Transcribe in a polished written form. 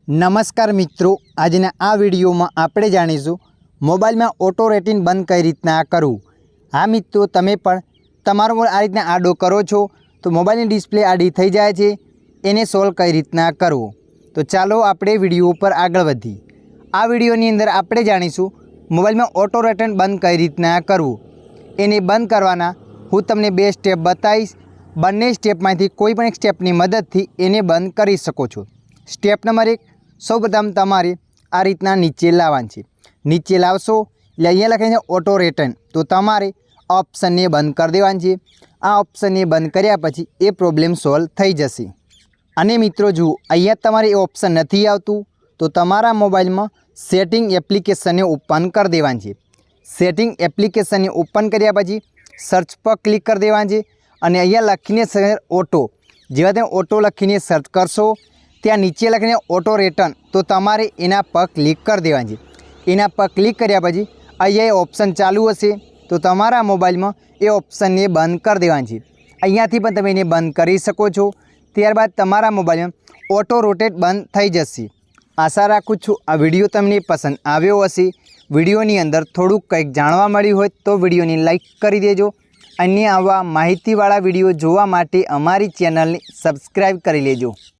नमस्कार मित्रों, आजना आ विडियो में आपणे जाणीशुं मोबाइल में ऑटो रेटिंग बंद कई रीतना करवुं। हाँ मित्रों, तमे पण तमारो मोबाइल आ रीतना आडो करो छो तो मोबाइल की डिस्प्ले आडी थई जाए छे, एने सॉल्व कई रीतना करवो। तो चलो आपणे विडियो पर आगळ वधी। आ विडियोनी अंदर आपणे जाणीशुं मोबाइल में ऑटो रेटिंग बंद कई रीतना करवुं। एने बंद करवाना हूँ तमने बे स्टेप बताईश। बंने स्टेपमांथी कोईपण एक स्टेपनी मददथी एने बंद करी शको छो। स्टेप नंबर 1, सौप्रथम तमारे आ रीतना नीचे लाववानुं छे। नीचे लावशो એટલે અહીંયા લખાય છે ऑटो रिटर्न, तो तमारे ऑप्शन ने बंद कर देवानुं छे। आ ऑप्शन ने बंद कर्या पछी ए प्रॉब्लम सॉल्व थई जशे। अने मित्रों जुओ, અહીંયા तमारे ऑप्शन नहीं आवतुं तो तमारा मोबाइल में सेटिंग एप्लिकेशन ने ओपन कर देवानुं छे। सेटिंग एप्लिकेशन ने ओपन कर्या पछी सर्च पर क्लिक कर देवानुं छे अने અહીંયા लखीने ऑटो, जेवा तमे ऑटो लखीने सर्च करशो त्या नीचे लखीने ऑटो रिटर्न, तो तमारे एना पर क्लिक कर देवानुं छे। एना पर क्लिक कर्या पछी अहींया ऑप्शन चालू हशे तो तमारा मोबाइल में ए ऑप्शन ने बंद कर देवानुं छे। अहींयाथी पण तमे एने बंद करी शको छो। त्यारबाद तमारा मोबाइल में ऑटो रोटेट बंद थई जशे। आशा राखुं छुं आ विडियो तमने पसंद आव्यो हशे। विडियोनी अंदर थोड़ुं कंईक जाणवा मळ्युं होय तो विडियोने लाइक करी देजो। अन्य आवा माहितीवाळा विडियो जोवा माटे अमारी चेनलने सब्सक्राइब करी लेजो।